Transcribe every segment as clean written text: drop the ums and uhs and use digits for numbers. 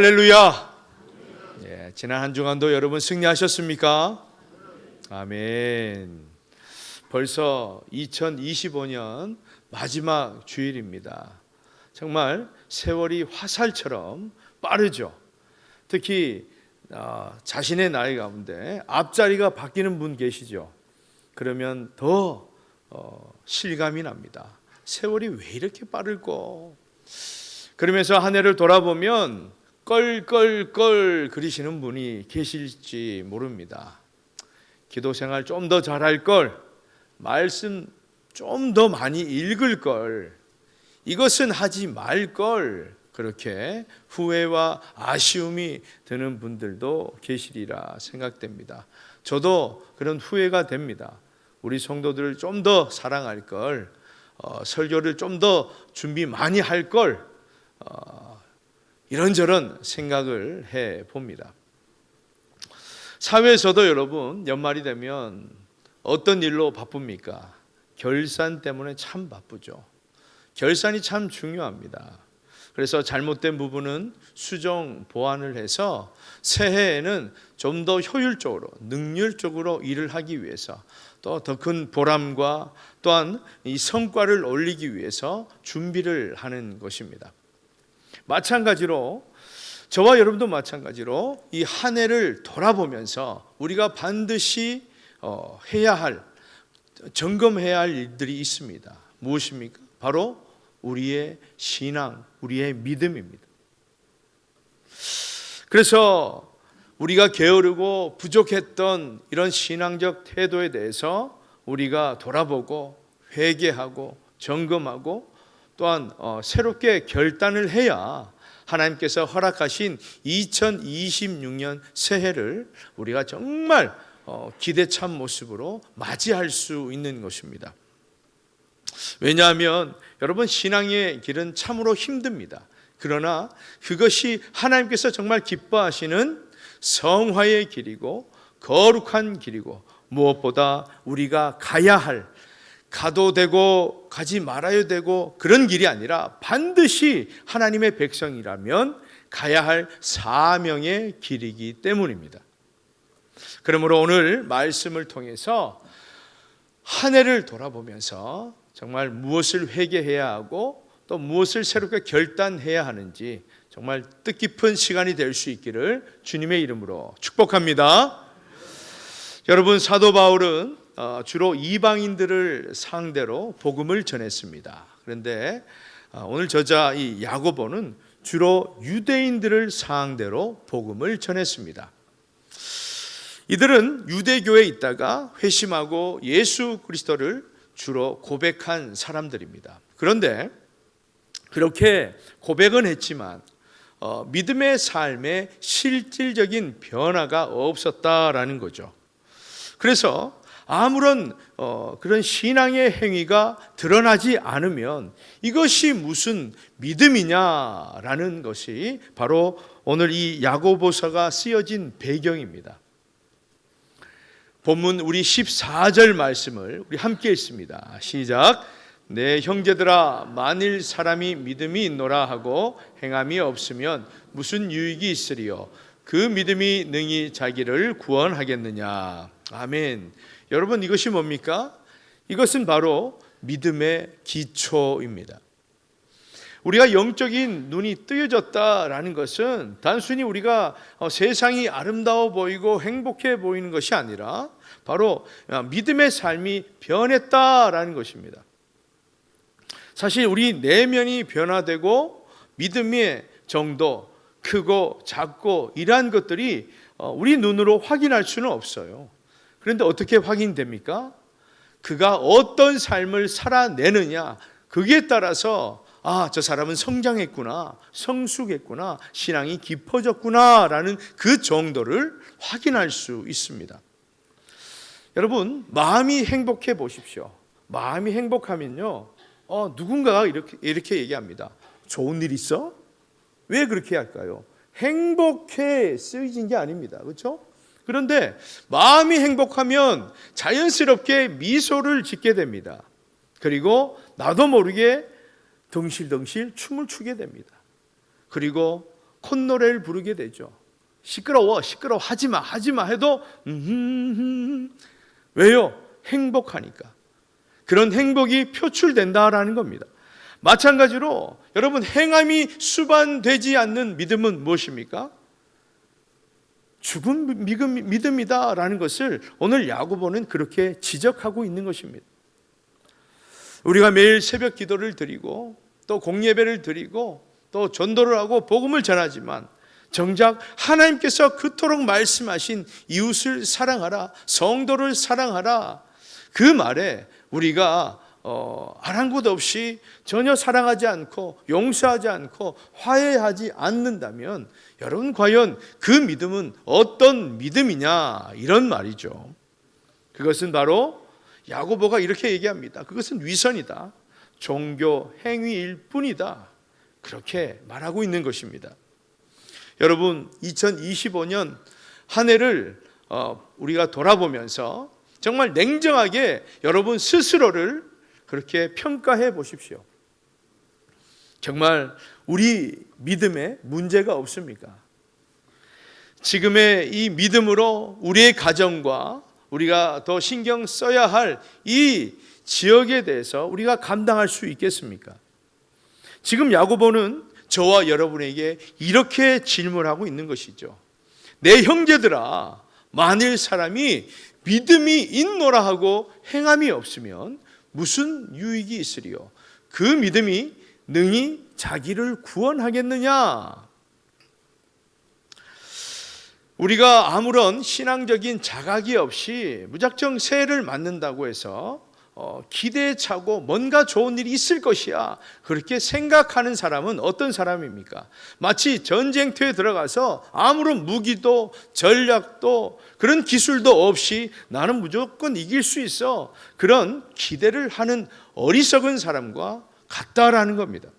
할렐루야. 지난 한 주간도 여러분 승리하셨습니까? 아멘. 벌써 2025년 마지막 주일입니다. 정말 세월이 화살처럼 빠르죠. 특히 자신의 나이 가운데 앞자리가 바뀌는 분 계시죠. 그러면 더 실감이 납니다. 세월이 왜 이렇게 빠를꼬? 그러면서 한 해를 돌아보면 껄껄껄 그리시는 분이 계실지 모릅니다. 기도 생활 좀 더 잘할 걸, 말씀 좀 더 많이 읽을 걸, 이것은 하지 말 걸, 그렇게 후회와 아쉬움이 드는 분들도 계시리라 생각됩니다. 저도 그런 후회가 됩니다. 우리 성도들을 좀 더 사랑할 걸, 설교를 좀 더 준비 많이 할 걸, 이런저런 생각을 해봅니다. 사회에서도 여러분 연말이 되면 어떤 일로 바쁩니까? 결산 때문에 참 바쁘죠. 결산이 참 중요합니다. 그래서 잘못된 부분은 수정 보완을 해서 새해에는 좀 더 효율적으로, 능률적으로 일을 하기 위해서, 또 더 큰 보람과 또한 이 성과를 올리기 위해서 준비를 하는 것입니다. 마찬가지로 저와 여러분도 마찬가지로 이 한 해를 돌아보면서 우리가 반드시 해야 할, 점검해야 할 일들이 있습니다. 무엇입니까? 바로 우리의 신앙, 우리의 믿음입니다. 그래서 우리가 게으르고 부족했던 이런 신앙적 태도에 대해서 우리가 돌아보고 회개하고 점검하고 또한 새롭게 결단을 해야 하나님께서 허락하신 2026년 새해를 우리가 정말 기대찬 모습으로 맞이할 수 있는 것입니다. 왜냐하면 여러분, 신앙의 길은 참으로 힘듭니다. 그러나 그것이 하나님께서 정말 기뻐하시는 성화의 길이고 거룩한 길이고, 무엇보다 우리가 가야 할, 가도 되고 가지 말아야 되고 그런 길이 아니라 반드시 하나님의 백성이라면 가야 할 사명의 길이기 때문입니다. 그러므로 오늘 말씀을 통해서 한 해를 돌아보면서 정말 무엇을 회개해야 하고 또 무엇을 새롭게 결단해야 하는지 정말 뜻깊은 시간이 될 수 있기를 주님의 이름으로 축복합니다. 여러분, 사도 바울은 주로 이방인들을 상대로 복음을 전했습니다. 그런데 오늘 저자 이 야고보는 주로 유대인들을 상대로 복음을 전했습니다. 이들은 유대교에 있다가 회심하고 예수 그리스도를 주로 고백한 사람들입니다. 그런데 그렇게 고백은 했지만 믿음의 삶에 실질적인 변화가 없었다라는 거죠. 그래서 아무런 그런 신앙의 행위가 드러나지 않으면 이것이 무슨 믿음이냐라는 것이 바로 오늘 이 야고보서가 쓰여진 배경입니다. 본문 우리 14절 말씀을 우리 함께 읽습니다. 시작. 내 형제들아, 만일 사람이 믿음이 있노라 하고 행함이 없으면 무슨 유익이 있으리요? 그 믿음이 능히 자기를 구원하겠느냐? 아멘. 여러분, 이것이 뭡니까? 이것은 바로 믿음의 기초입니다. 우리가 영적인 눈이 뜨여졌다라는 것은 단순히 우리가 세상이 아름다워 보이고 행복해 보이는 것이 아니라 바로 믿음의 삶이 변했다라는 것입니다. 사실 우리 내면이 변화되고 믿음의 정도, 크고 작고 이러한 것들이 우리 눈으로 확인할 수는 없어요. 그런데 어떻게 확인됩니까? 그가 어떤 삶을 살아내느냐, 거기에 따라서 저 사람은 성장했구나, 성숙했구나, 신앙이 깊어졌구나라는 그 정도를 확인할 수 있습니다. 여러분, 마음이 행복해 보십시오. 마음이 행복하면요, 누군가가 이렇게 얘기합니다. 좋은 일 있어? 왜 그렇게 할까요? 행복해 쓰여진 게 아닙니다. 그렇죠? 그런데 마음이 행복하면 자연스럽게 미소를 짓게 됩니다. 그리고 나도 모르게 덩실덩실 춤을 추게 됩니다. 그리고 콧노래를 부르게 되죠. 시끄러워 하지마 해도 왜요? 행복하니까. 그런 행복이 표출된다라는 겁니다. 마찬가지로 여러분, 행함이 수반되지 않는 믿음은 무엇입니까? 죽은 믿음이다라는 것을 오늘 야고보는 그렇게 지적하고 있는 것입니다. 우리가 매일 새벽 기도를 드리고 또 공예배를 드리고 또 전도를 하고 복음을 전하지만 정작 하나님께서 그토록 말씀하신 이웃을 사랑하라, 성도를 사랑하라, 그 말에 우리가 아랑곳 없이 전혀 사랑하지 않고 용서하지 않고 화해하지 않는다면 여러분, 과연 그 믿음은 어떤 믿음이냐, 이런 말이죠. 그것은 바로 야고보가 이렇게 얘기합니다. 그것은 위선이다, 종교 행위일 뿐이다, 그렇게 말하고 있는 것입니다. 여러분, 2025년 한 해를 우리가 돌아보면서 정말 냉정하게 여러분 스스로를 그렇게 평가해 보십시오. 정말 우리 믿음에 문제가 없습니까? 지금의 이 믿음으로 우리의 가정과 우리가 더 신경 써야 할 이 지역에 대해서 우리가 감당할 수 있겠습니까? 지금 야고보는 저와 여러분에게 이렇게 질문하고 있는 것이죠. 내 형제들아, 만일 사람이 믿음이 있노라 하고 행함이 없으면 무슨 유익이 있으리요? 그 믿음이 능히 자기를 구원하겠느냐? 우리가 아무런 신앙적인 자각이 없이 무작정 새해를 맞는다고 해서 기대에 차고 뭔가 좋은 일이 있을 것이야, 그렇게 생각하는 사람은 어떤 사람입니까? 마치 전쟁터에 들어가서 아무런 무기도 전략도 그런 기술도 없이 나는 무조건 이길 수 있어, 그런 기대를 하는 어리석은 사람과 같다라는 겁니다.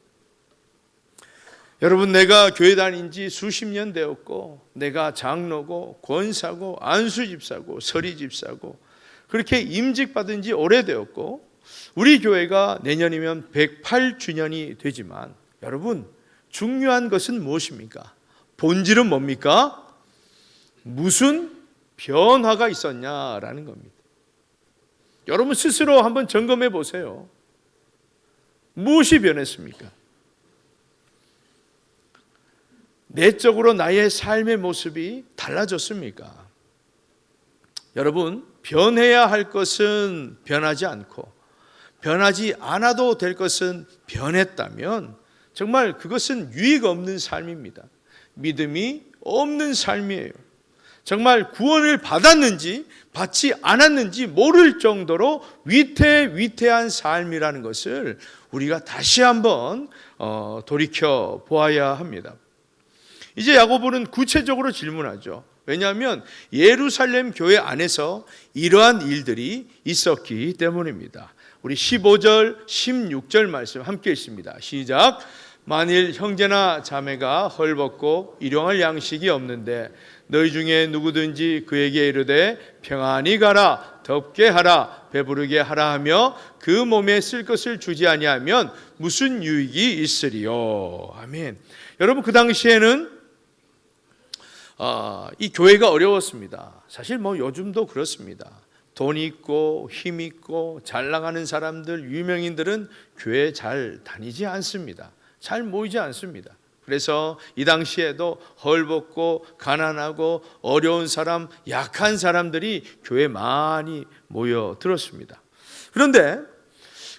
여러분, 내가 교회 다닌 지 수십 년 되었고 내가 장로고 권사고 안수집사고 서리집사고 그렇게 임직받은 지 오래되었고 우리 교회가 내년이면 108주년이 되지만 여러분, 중요한 것은 무엇입니까? 본질은 뭡니까? 무슨 변화가 있었냐라는 겁니다. 여러분 스스로 한번 점검해 보세요. 무엇이 변했습니까? 내적으로 나의 삶의 모습이 달라졌습니까? 여러분, 변해야 할 것은 변하지 않고 변하지 않아도 될 것은 변했다면 정말 그것은 유익 없는 삶입니다. 믿음이 없는 삶이에요. 정말 구원을 받았는지 받지 않았는지 모를 정도로 위태한 삶이라는 것을 우리가 다시 한번 돌이켜 보아야 합니다. 이제 야고보는 구체적으로 질문하죠. 왜냐하면 예루살렘 교회 안에서 이러한 일들이 있었기 때문입니다. 우리 15절, 16절 말씀 함께 읽습니다. 시작. 만일 형제나 자매가 헐벗고 일용할 양식이 없는데 너희 중에 누구든지 그에게 이르되 평안히 가라, 덥게 하라, 배부르게 하라 하며 그 몸에 쓸 것을 주지 아니하면 무슨 유익이 있으리요? 아멘. 여러분, 그 당시에는 이 교회가 어려웠습니다. 사실 요즘도 그렇습니다. 돈 있고 힘 있고 잘 나가는 사람들, 유명인들은 교회 잘 다니지 않습니다. 잘 모이지 않습니다. 그래서 이 당시에도 헐벗고 가난하고 어려운 사람, 약한 사람들이 교회에 많이 모여들었습니다. 그런데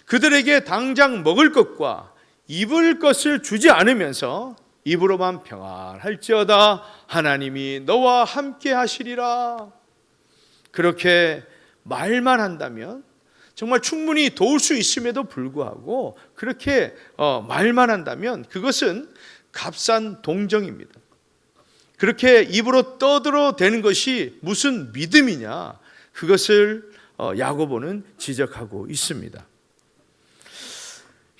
그들에게 당장 먹을 것과 입을 것을 주지 않으면서 입으로만 평안할지어다 하나님이 너와 함께 하시리라, 그렇게 말만 한다면 정말 충분히 도울 수 있음에도 불구하고 그렇게 말만 한다면 그것은 값싼 동정입니다. 그렇게 입으로 떠들어대는 것이 무슨 믿음이냐, 그것을 야고보는 지적하고 있습니다.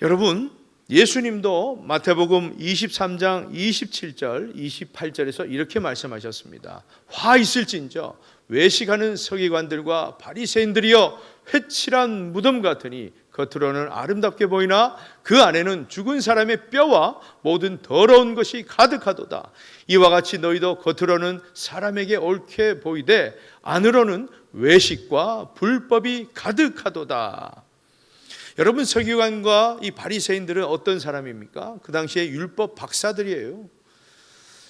여러분, 예수님도 마태복음 23장 27절 28절에서 이렇게 말씀하셨습니다. 화 있을진저 외식하는 서기관들과 바리새인들이여 회칠한 무덤 같으니 겉으로는 아름답게 보이나 그 안에는 죽은 사람의 뼈와 모든 더러운 것이 가득하도다. 이와 같이 너희도 겉으로는 사람에게 옳게 보이되 안으로는 외식과 불법이 가득하도다. 여러분, 서기관과 이 바리새인들은 어떤 사람입니까? 그 당시에 율법 박사들이에요.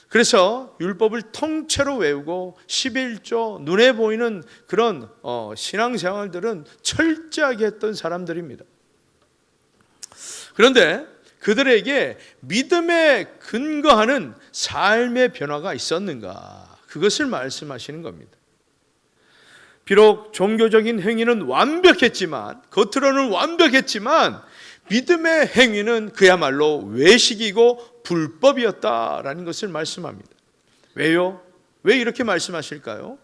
그래서 율법을 통째로 외우고 11조 눈에 보이는 그런 신앙생활들은 철저하게 했던 사람들입니다. 그런데 그들에게 믿음에 근거하는 삶의 변화가 있었는가? 그것을 말씀하시는 겁니다. 비록 종교적인 행위는 완벽했지만, 겉으로는 완벽했지만 믿음의 행위는 그야말로 외식이고 불법이었다라는 것을 말씀합니다. 왜요? 왜 이렇게 말씀하실까요?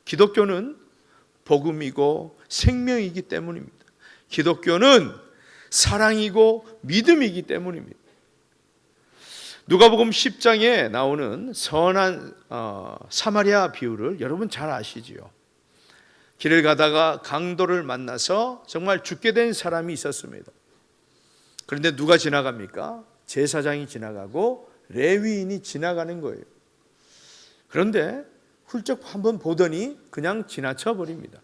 기독교는 복음이고 생명이기 때문입니다. 기독교는 사랑이고 믿음이기 때문입니다. 누가복음 10장에 나오는 선한 사마리아 비유를 여러분 잘 아시지요. 길을 가다가 강도를 만나서 정말 죽게 된 사람이 있었습니다. 그런데 누가 지나갑니까? 제사장이 지나가고 레위인이 지나가는 거예요. 그런데 훌쩍 한번 보더니 그냥 지나쳐 버립니다.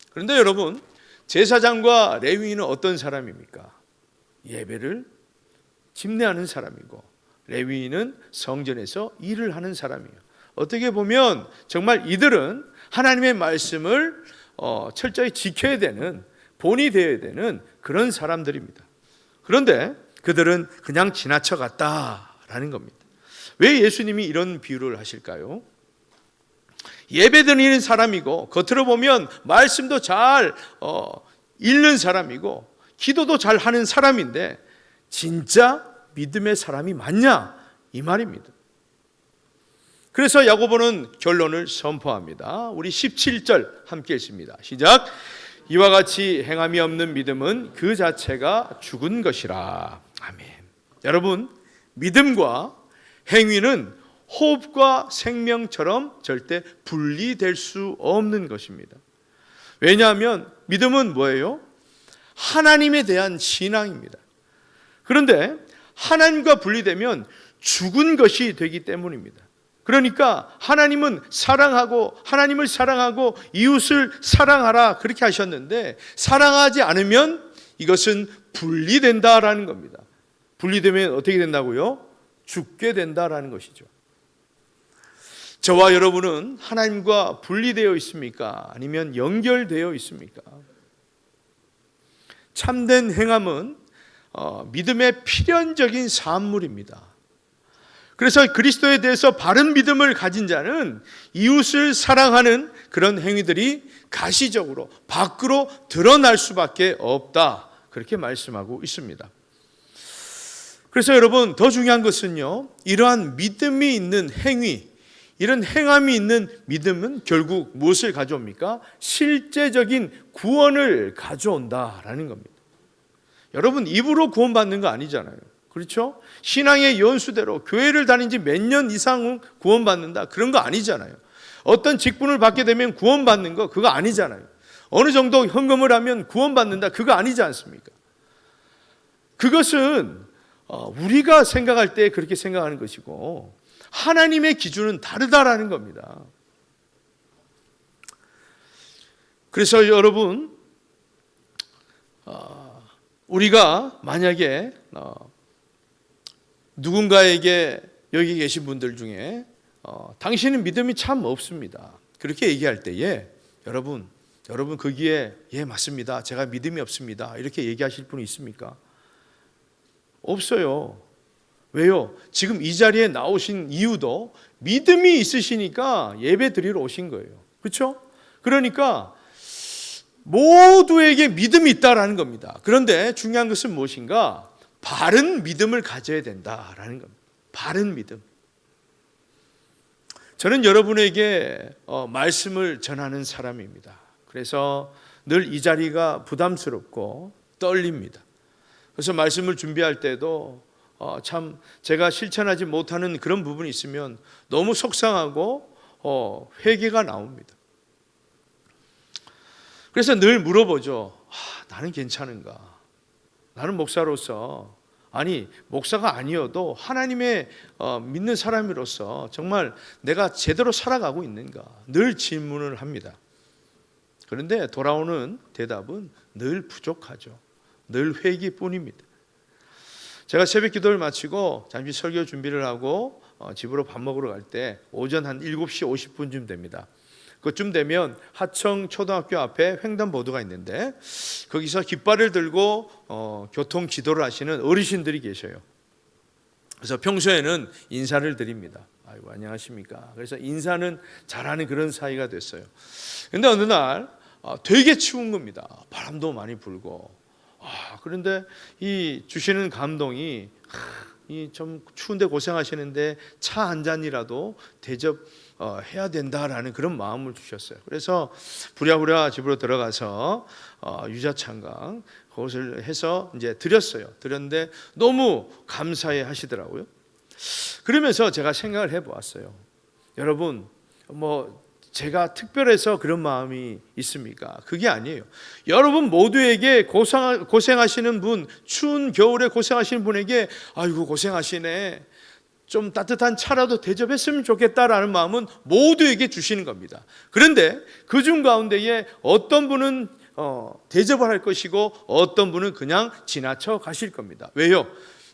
그런데 여러분, 제사장과 레위인은 어떤 사람입니까? 예배를 집례하는 사람이고 레위인은 성전에서 일을 하는 사람이에요. 어떻게 보면 정말 이들은 하나님의 말씀을 철저히 지켜야 되는, 본이 되어야 되는 그런 사람들입니다. 그런데 그들은 그냥 지나쳐 갔다라는 겁니다. 왜 예수님이 이런 비유를 하실까요? 예배 드리는 사람이고 겉으로 보면 말씀도 잘 읽는 사람이고 기도도 잘 하는 사람인데 진짜 믿음의 사람이 맞냐? 이 말입니다. 그래서 야고보는 결론을 선포합니다. 우리 17절 함께 읽습니다. 시작. 이와 같이 행함이 없는 믿음은 그 자체가 죽은 것이라. 아멘. 여러분, 믿음과 행위는 호흡과 생명처럼 절대 분리될 수 없는 것입니다. 왜냐하면 믿음은 뭐예요? 하나님에 대한 신앙입니다. 그런데 하나님과 분리되면 죽은 것이 되기 때문입니다. 그러니까 하나님은 사랑하고 하나님을 사랑하고 이웃을 사랑하라 그렇게 하셨는데 사랑하지 않으면 이것은 분리된다라는 겁니다. 분리되면 어떻게 된다고요? 죽게 된다라는 것이죠. 저와 여러분은 하나님과 분리되어 있습니까? 아니면 연결되어 있습니까? 참된 행함은 믿음의 필연적인 산물입니다. 그래서 그리스도에 대해서 바른 믿음을 가진 자는 이웃을 사랑하는 그런 행위들이 가시적으로 밖으로 드러날 수밖에 없다. 그렇게 말씀하고 있습니다. 그래서 여러분, 더 중요한 것은요, 이러한 믿음이 있는 행위, 이런 행함이 있는 믿음은 결국 무엇을 가져옵니까? 실제적인 구원을 가져온다라는 겁니다. 여러분, 입으로 구원받는 거 아니잖아요. 그렇죠? 신앙의 연수대로 교회를 다닌 지 몇 년 이상은 구원받는다, 그런 거 아니잖아요. 어떤 직분을 받게 되면 구원받는 거, 그거 아니잖아요. 어느 정도 헌금을 하면 구원받는다, 그거 아니지 않습니까? 그것은 우리가 생각할 때 그렇게 생각하는 것이고 하나님의 기준은 다르다라는 겁니다. 그래서 여러분, 우리가 만약에 누군가에게 여기 계신 분들 중에 당신은 믿음이 참 없습니다, 그렇게 얘기할 때에 여러분 거기에 예 맞습니다, 제가 믿음이 없습니다, 이렇게 얘기하실 분이 있습니까? 없어요. 왜요? 지금 이 자리에 나오신 이유도 믿음이 있으시니까 예배 드리러 오신 거예요. 그렇죠? 그러니까 모두에게 믿음이 있다라는 겁니다. 그런데 중요한 것은 무엇인가? 바른 믿음을 가져야 된다라는 겁니다. 바른 믿음. 저는 여러분에게 말씀을 전하는 사람입니다. 그래서 늘 이 자리가 부담스럽고 떨립니다. 그래서 말씀을 준비할 때도 참 제가 실천하지 못하는 그런 부분이 있으면 너무 속상하고 회개가 나옵니다. 그래서 늘 물어보죠. 나는 괜찮은가? 나는 목사로서, 아니 목사가 아니어도 하나님의 믿는 사람으로서 정말 내가 제대로 살아가고 있는가? 늘 질문을 합니다. 그런데 돌아오는 대답은 늘 부족하죠. 늘 회개뿐입니다. 제가 새벽 기도를 마치고 잠시 설교 준비를 하고 집으로 밥 먹으러 갈 때 오전 한 7시 50분쯤 됩니다. 그쯤 되면 하청 초등학교 앞에 횡단보도가 있는데 거기서 깃발을 들고 교통 지도를 하시는 어르신들이 계셔요. 그래서 평소에는 인사를 드립니다. 아이고 안녕하십니까. 그래서 인사는 잘하는 그런 사이가 됐어요. 근데 어느 날 되게 추운 겁니다. 바람도 많이 불고. 그런데 이 주시는 감동이 이 좀 추운데 고생하시는데 차 한 잔이라도 대접해야 된다라는 그런 마음을 주셨어요. 그래서 부랴부랴 집으로 들어가서 유자찬강 그것을 해서 이제 드렸어요. 드렸는데 너무 감사해 하시더라고요. 그러면서 제가 생각을 해보았어요. 여러분 제가 특별해서 그런 마음이 있습니까? 그게 아니에요. 여러분 모두에게 고생하시는 분, 추운 겨울에 고생하시는 분에게 아이고 고생하시네, 좀 따뜻한 차라도 대접했으면 좋겠다라는 마음은 모두에게 주시는 겁니다. 그런데 그중 가운데에 어떤 분은 대접을 할 것이고 어떤 분은 그냥 지나쳐 가실 겁니다. 왜요?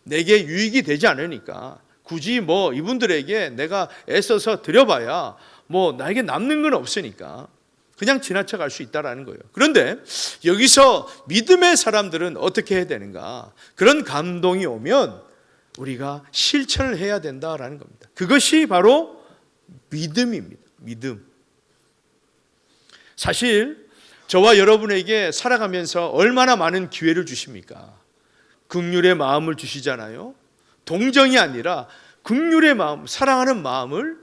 내게 유익이 되지 않으니까. 굳이 이분들에게 내가 애써서 드려봐야 나에게 남는 건 없으니까 그냥 지나쳐 갈 수 있다라는 거예요. 그런데 여기서 믿음의 사람들은 어떻게 해야 되는가? 그런 감동이 오면 우리가 실천을 해야 된다라는 겁니다. 그것이 바로 믿음입니다. 믿음. 사실 저와 여러분에게 살아가면서 얼마나 많은 기회를 주십니까? 긍휼의 마음을 주시잖아요. 동정이 아니라 긍휼의 마음, 사랑하는 마음을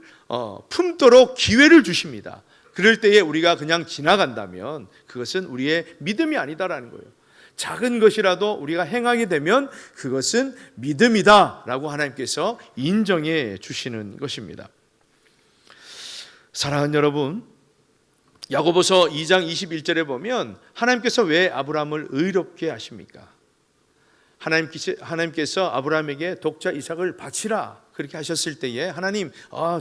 품도록 기회를 주십니다. 그럴 때에 우리가 그냥 지나간다면 그것은 우리의 믿음이 아니다라는 거예요. 작은 것이라도 우리가 행하게 되면 그것은 믿음이다라고 하나님께서 인정해 주시는 것입니다. 사랑하는 여러분, 야고보서 2장 21절에 보면 하나님께서 왜 아브라함을 의롭게 하십니까? 하나님께서 아브라함에게 독자 이삭을 바치라 그렇게 하셨을 때에 하나님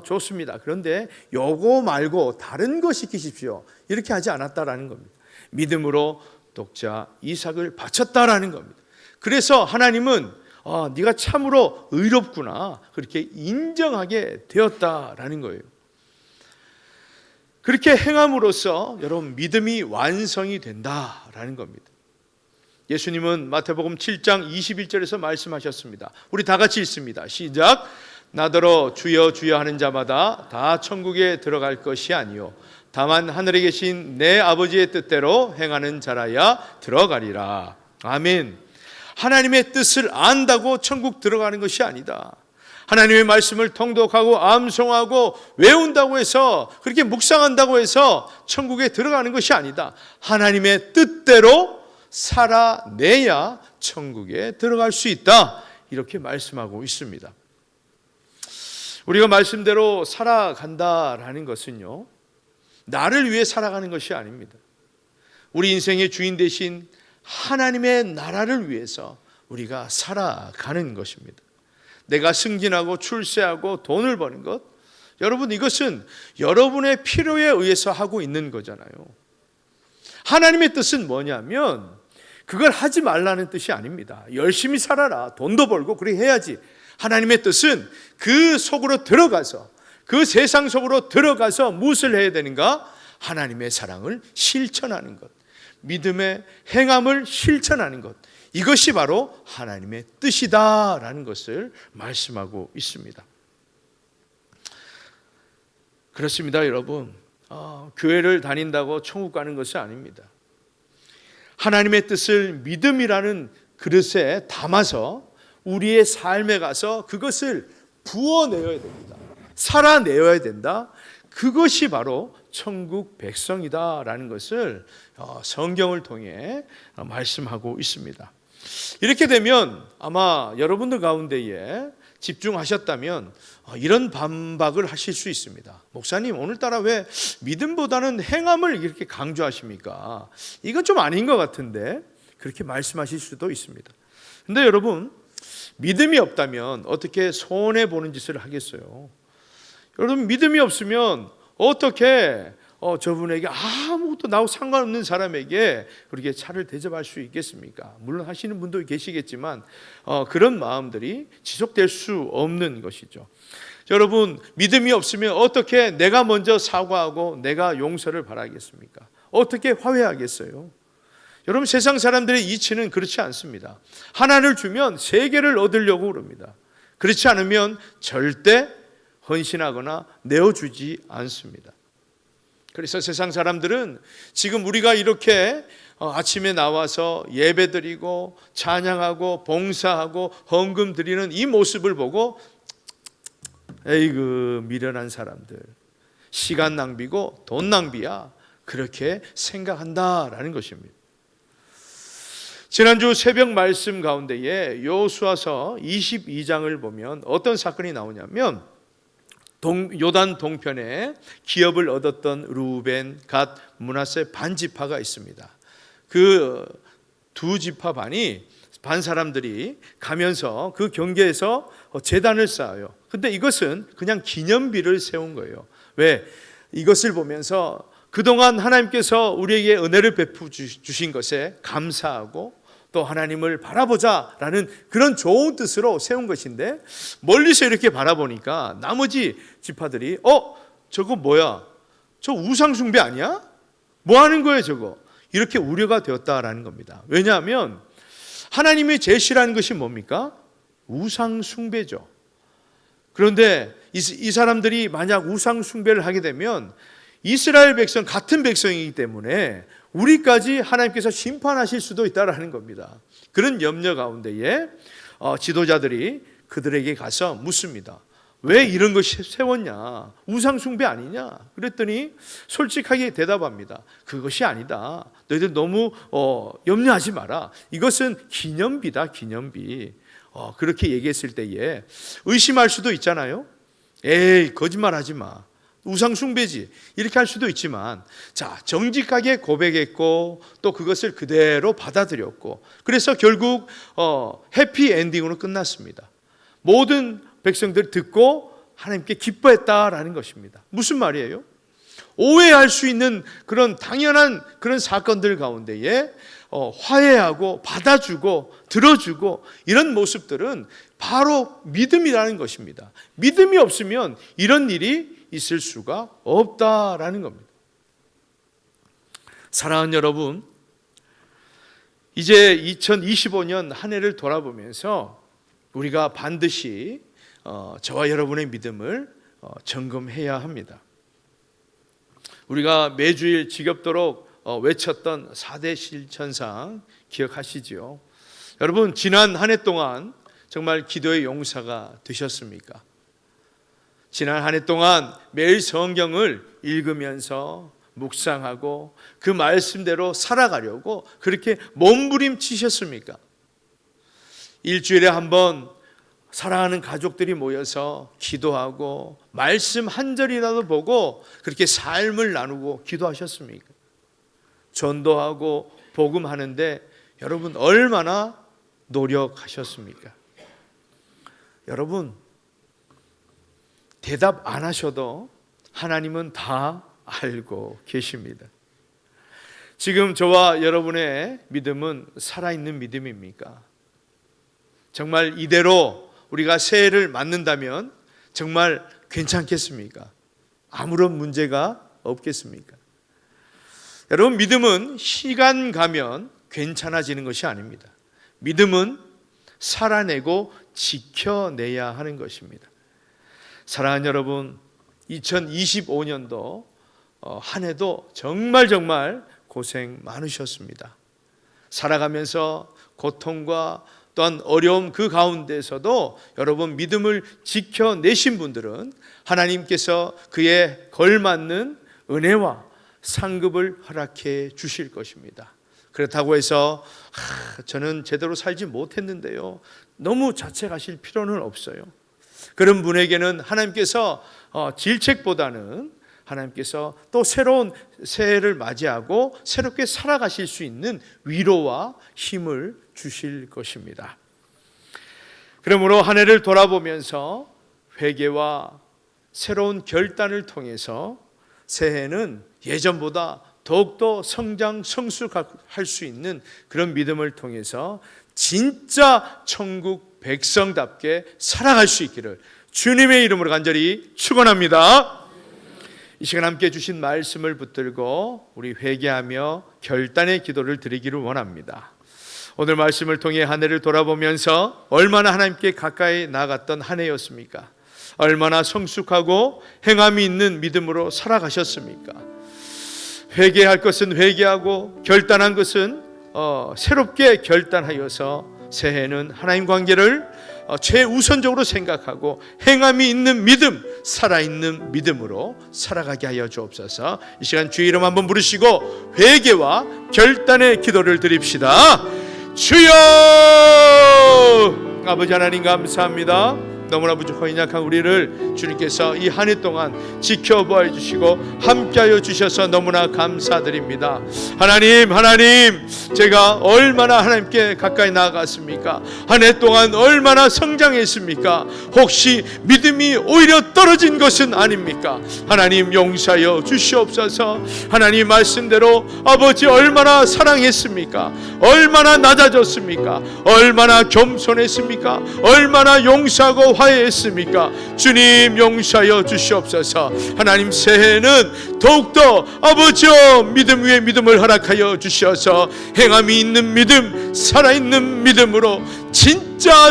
좋습니다. 그런데 요거 말고 다른 거 시키십시오. 이렇게 하지 않았다라는 겁니다. 믿음으로 독자 이삭을 바쳤다라는 겁니다. 그래서 하나님은 네가 참으로 의롭구나 그렇게 인정하게 되었다라는 거예요. 그렇게 행함으로써 여러분 믿음이 완성이 된다라는 겁니다. 예수님은 마태복음 7장 21절에서 말씀하셨습니다. 우리 다 같이 읽습니다. 시작. 나더러 주여 주여 하는 자마다 다 천국에 들어갈 것이 아니요 다만 하늘에 계신 내 아버지의 뜻대로 행하는 자라야 들어가리라. 아멘. 하나님의 뜻을 안다고 천국 들어가는 것이 아니다. 하나님의 말씀을 통독하고 암송하고 외운다고 해서 그렇게 묵상한다고 해서 천국에 들어가는 것이 아니다. 하나님의 뜻대로 살아내야 천국에 들어갈 수 있다. 이렇게 말씀하고 있습니다. 우리가 말씀대로 살아간다라는 것은요, 나를 위해 살아가는 것이 아닙니다. 우리 인생의 주인 되신 하나님의 나라를 위해서 우리가 살아가는 것입니다. 내가 승진하고 출세하고 돈을 버는 것, 여러분 이것은 여러분의 필요에 의해서 하고 있는 거잖아요. 하나님의 뜻은 뭐냐면 그걸 하지 말라는 뜻이 아닙니다. 열심히 살아라, 돈도 벌고 그렇게 해야지. 하나님의 뜻은 그 속으로 들어가서, 그 세상 속으로 들어가서 무엇을 해야 되는가? 하나님의 사랑을 실천하는 것, 믿음의 행함을 실천하는 것, 이것이 바로 하나님의 뜻이다라는 것을 말씀하고 있습니다. 그렇습니다, 여러분. 교회를 다닌다고 천국 가는 것이 아닙니다. 하나님의 뜻을 믿음이라는 그릇에 담아서 우리의 삶에 가서 그것을 부어내어야 됩니다. 살아내어야 된다. 그것이 바로 천국 백성이다라는 것을 성경을 통해 말씀하고 있습니다. 이렇게 되면 아마 여러분들 가운데에 집중하셨다면 이런 반박을 하실 수 있습니다. 목사님, 오늘따라 왜 믿음보다는 행함을 이렇게 강조하십니까? 이건 좀 아닌 것 같은데, 그렇게 말씀하실 수도 있습니다. 근데 여러분, 믿음이 없다면 어떻게 손해보는 짓을 하겠어요? 여러분, 믿음이 없으면 어떻게 저분에게 아무것도 나하고 상관없는 사람에게 그렇게 차를 대접할 수 있겠습니까? 물론 하시는 분도 계시겠지만 그런 마음들이 지속될 수 없는 것이죠. 여러분, 믿음이 없으면 어떻게 내가 먼저 사과하고 내가 용서를 바라겠습니까? 어떻게 화해하겠어요? 여러분, 세상 사람들의 이치는 그렇지 않습니다. 하나를 주면 세 개를 얻으려고 그럽니다. 그렇지 않으면 절대 헌신하거나 내어주지 않습니다. 그래서 세상 사람들은 지금 우리가 이렇게 아침에 나와서 예배드리고 찬양하고 봉사하고 헌금 드리는 이 모습을 보고 에이그 미련한 사람들, 시간 낭비고 돈 낭비야, 그렇게 생각한다라는 것입니다. 지난주 새벽 말씀 가운데에 여호수아서 22장을 보면 어떤 사건이 나오냐면 요단 동편에 기업을 얻었던 루벤, 갓, 므낫세 반 지파가 있습니다. 그 두 지파 반 사람들이 가면서 그 경계에서 제단을 쌓아요. 근데 이것은 그냥 기념비를 세운 거예요. 왜? 이것을 보면서 그동안 하나님께서 우리에게 은혜를 베푸 주신 것에 감사하고 또 하나님을 바라보자라는 그런 좋은 뜻으로 세운 것인데, 멀리서 이렇게 바라보니까 나머지 지파들이 저거 뭐야? 저 우상 숭배 아니야? 뭐 하는 거예요 저거? 이렇게 우려가 되었다라는 겁니다. 왜냐하면 하나님의 제시라는 것이 뭡니까? 우상 숭배죠. 그런데 이 사람들이 만약 우상 숭배를 하게 되면 이스라엘 백성 같은 백성이기 때문에 우리까지 하나님께서 심판하실 수도 있다라는 겁니다. 그런 염려 가운데에 지도자들이 그들에게 가서 묻습니다. 왜 이런 것이 세웠냐? 우상 숭배 아니냐? 그랬더니 솔직하게 대답합니다. 그것이 아니다. 너희들 너무 염려하지 마라. 이것은 기념비다, 기념비. 그렇게 얘기했을 때에 의심할 수도 있잖아요. 에이, 거짓말하지 마. 우상 숭배지, 이렇게 할 수도 있지만, 자, 정직하게 고백했고 또 그것을 그대로 받아들였고, 그래서 결국 해피 엔딩으로 끝났습니다. 모든 백성들이 듣고 하나님께 기뻐했다라는 것입니다. 무슨 말이에요? 오해할 수 있는 그런 당연한 그런 사건들 가운데에 화해하고 받아주고 들어주고 이런 모습들은 바로 믿음이라는 것입니다. 믿음이 없으면 이런 일이 있을 수가 없다라는 겁니다. 사랑하는 여러분, 이제 2025년 한 해를 돌아보면서 우리가 반드시 저와 여러분의 믿음을 점검해야 합니다. 우리가 매주일 지겹도록 외쳤던 4대 실천상 기억하시죠? 여러분, 지난 한 해 동안 정말 기도의 용사가 되셨습니까? 지난 한 해 동안 매일 성경을 읽으면서 묵상하고 그 말씀대로 살아가려고 그렇게 몸부림치셨습니까? 일주일에 한 번 사랑하는 가족들이 모여서 기도하고 말씀 한 절이라도 보고 그렇게 삶을 나누고 기도하셨습니까? 전도하고 복음하는데 여러분 얼마나 노력하셨습니까? 여러분, 대답 안 하셔도 하나님은 다 알고 계십니다. 지금 저와 여러분의 믿음은 살아있는 믿음입니까? 정말 이대로 우리가 새해를 맞는다면 정말 괜찮겠습니까? 아무런 문제가 없겠습니까? 여러분, 믿음은 시간 가면 괜찮아지는 것이 아닙니다. 믿음은 살아내고 지켜내야 하는 것입니다. 사랑하는 여러분, 2025년도 한 해도 정말 고생 많으셨습니다. 살아가면서 고통과 또한 어려움 그 가운데서도 여러분 믿음을 지켜내신 분들은 하나님께서 그에 걸맞는 은혜와 상급을 허락해 주실 것입니다. 그렇다고 해서 저는 제대로 살지 못했는데요, 너무 자책하실 필요는 없어요. 그런 분에게는 하나님께서 질책보다는 하나님께서 또 새로운 새해를 맞이하고 새롭게 살아가실 수 있는 위로와 힘을 주실 것입니다. 그러므로 한 해를 돌아보면서 회개와 새로운 결단을 통해서 새해는 예전보다 더욱더 성장 성숙할 수 있는 그런 믿음을 통해서 진짜 천국 백성답게 살아갈 수 있기를 주님의 이름으로 간절히 축원합니다. 이 시간 함께 주신 말씀을 붙들고 우리 회개하며 결단의 기도를 드리기를 원합니다. 오늘 말씀을 통해 한 해를 돌아보면서 얼마나 하나님께 가까이 나아갔던 한 해였습니까? 얼마나 성숙하고 행함이 있는 믿음으로 살아가셨습니까? 회개할 것은 회개하고 결단한 것은 새롭게 결단하여서 새해는 하나님 관계를 최우선적으로 생각하고 행함이 있는 믿음, 살아있는 믿음으로 살아가게 하여 주옵소서. 이 시간 주의 이름 한번 부르시고 회개와 결단의 기도를 드립시다. 주여! 아버지 하나님 감사합니다. 너무나 부족하고 연약한 우리를 주님께서 이 한 해 동안 지켜보아 주시고 함께하여 주셔서 너무나 감사드립니다. 하나님 제가 얼마나 하나님께 가까이 나아갔습니까? 한 해 동안 얼마나 성장했습니까? 혹시 믿음이 오히려 떨어진 것은 아닙니까? 하나님 용서하여 주시옵소서. 하나님 말씀대로 아버지 얼마나 사랑했습니까? 얼마나 낮아졌습니까? 얼마나 겸손했습니까? 얼마나 용서하고 화해했습니까? 주님 용서하여 주시옵소서. 하나님 새해는 더욱더 아버지여 믿음 위에 믿음을 허락하여 주셔서 행함이 있는 믿음, 살아있는 믿음으로 진짜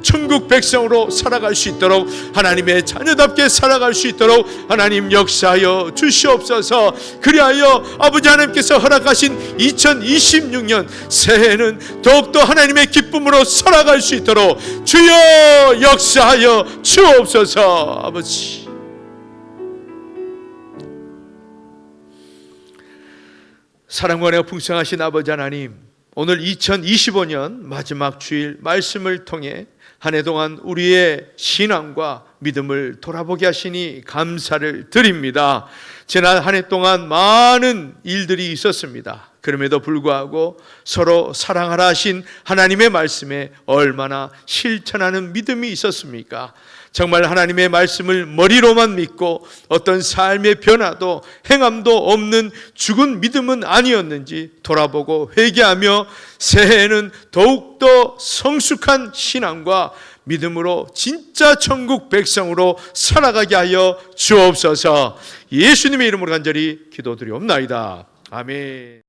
천국 백성으로 살아갈 수 있도록 하나님의 자녀답게 살아갈 수 있도록 하나님 역사하여 주시옵소서. 그리하여 아버지 하나님께서 허락하신 2026년 새해는 더욱더 하나님의 기쁨으로 살아갈 수 있도록 주여 역사하여 주옵소서. 아버지 사랑과 은혜가 풍성하신 아버지 하나님, 오늘 2025년 마지막 주일 말씀을 통해 한 해 동안 우리의 신앙과 믿음을 돌아보게 하시니 감사를 드립니다. 지난 한 해 동안 많은 일들이 있었습니다. 그럼에도 불구하고 서로 사랑하라 하신 하나님의 말씀에 얼마나 실천하는 믿음이 있었습니까? 정말 하나님의 말씀을 머리로만 믿고 어떤 삶의 변화도 행함도 없는 죽은 믿음은 아니었는지 돌아보고 회개하며 새해에는 더욱더 성숙한 신앙과 믿음으로 진짜 천국 백성으로 살아가게 하여 주옵소서. 예수님의 이름으로 간절히 기도드리옵나이다. 아멘.